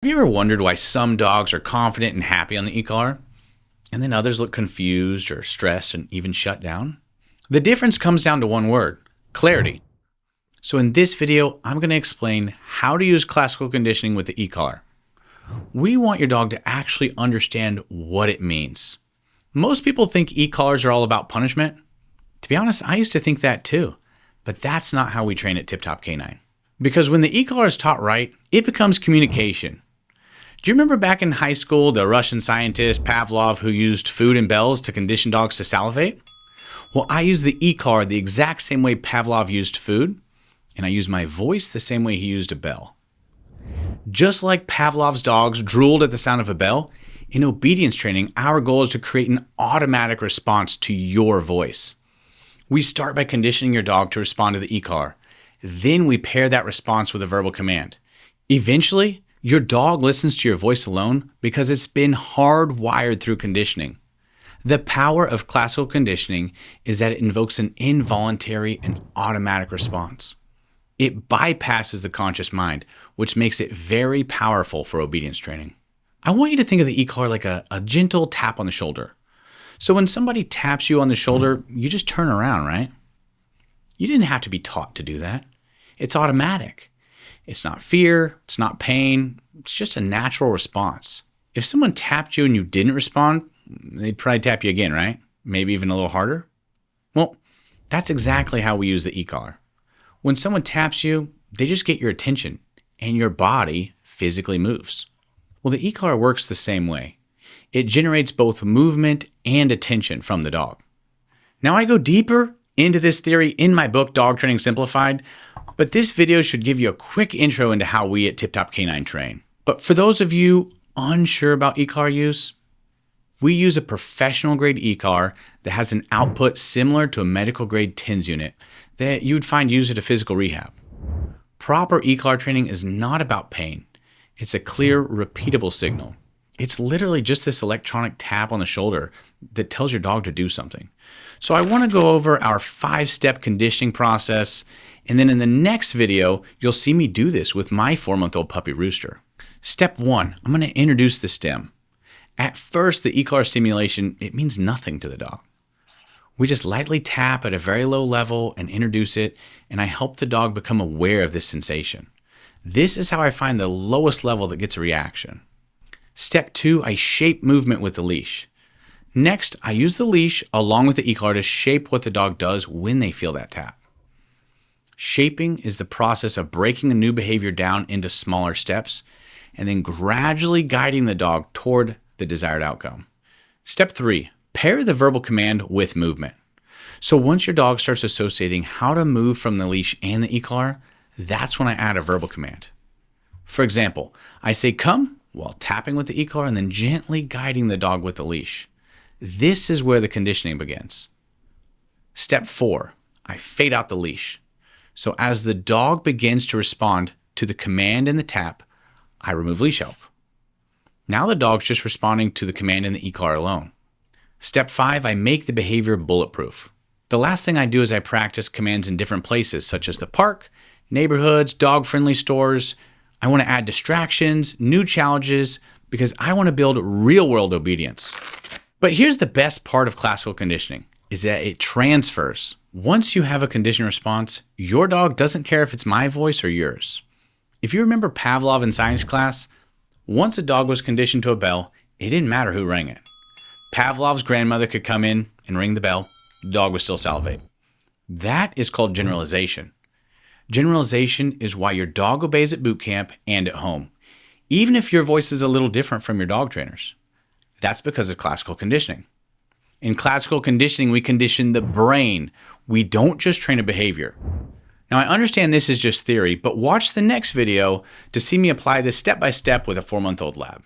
Have you ever wondered why some dogs are confident and happy on the e-collar, and then others look confused or stressed and even shut down? The difference comes down to one word: clarity. So in this video, I'm going to explain how to use classical conditioning with the e-collar. We want your dog to actually understand what it means. Most people think e-collars are all about punishment. To be honest, I used to think that too, but that's not how we train at Tip Top Canine. Because when the e-collar is taught right, it becomes communication. Do you remember back in high school, the Russian scientist Pavlov who used food and bells to condition dogs to salivate? Well, I use the e-collar the exact same way Pavlov used food, and I use my voice the same way he used a bell. Just like Pavlov's dogs drooled at the sound of a bell, in obedience training, our goal is to create an automatic response to your voice. We start by conditioning your dog to respond to the e-collar. Then we pair that response with a verbal command. Eventually, your dog listens to your voice alone because it's been hardwired through conditioning. The power of classical conditioning is that it invokes an involuntary and automatic response. It bypasses the conscious mind, which makes it very powerful for obedience training. I want you to think of the e-collar like a gentle tap on the shoulder. So when somebody taps you on the shoulder, you just turn around, right? You didn't have to be taught to do that. It's automatic. It's not fear, it's not pain, it's just a natural response. If someone tapped you and you didn't respond, they'd probably tap you again, right? Maybe even a little harder. Well, that's exactly how we use the e-collar. When someone taps you, they just get your attention and your body physically moves. Well, the e-collar works the same way. It generates both movement and attention from the dog. Now, I go deeper into this theory in my book, Dog Training Simplified, but this video should give you a quick intro into how we at Tip Top Canine train. But for those of you unsure about e-collar use, we use a professional grade e-collar that has an output similar to a medical grade TENS unit that you would find used at a physical rehab. Proper e-collar training is not about pain. It's a clear, repeatable signal. It's literally just this electronic tap on the shoulder that tells your dog to do something. So I want to go over our 5-step conditioning process, and then in the next video, you'll see me do this with my 4-month-old puppy Rooster. Step 1, I'm going to introduce the stim. At first, the ecollar stimulation, it means nothing to the dog. We just lightly tap at a very low level and introduce it, and I help the dog become aware of this sensation. This is how I find the lowest level that gets a reaction. Step 2, I shape movement with the leash. Next, I use the leash along with the e-collar to shape what the dog does when they feel that tap. Shaping is the process of breaking a new behavior down into smaller steps and then gradually guiding the dog toward the desired outcome. Step 3, pair the verbal command with movement. So once your dog starts associating how to move from the leash and the e-collar, that's when I add a verbal command. For example, I say come while tapping with the e-collar and then gently guiding the dog with the leash. This is where the conditioning begins. Step 4, I fade out the leash. So as the dog begins to respond to the command and the tap, I remove leash help. Now the dog's just responding to the command and the e-collar alone. Step 5, I make the behavior bulletproof. The last thing I do is I practice commands in different places, such as the park, neighborhoods, dog-friendly stores. I want to add distractions, new challenges, because I want to build real-world obedience. But here's the best part of classical conditioning, is that it transfers. Once you have a conditioned response, your dog doesn't care if it's my voice or yours. If you remember Pavlov in science class, once a dog was conditioned to a bell, it didn't matter who rang it. Pavlov's grandmother could come in and ring the bell, the dog would still salivate. That is called generalization. Generalization is why your dog obeys at boot camp and at home, even if your voice is a little different from your dog trainer's. That's because of classical conditioning. In classical conditioning, we condition the brain. We don't just train a behavior. Now, I understand this is just theory, but watch the next video to see me apply this step by step with a 4-month-old lab.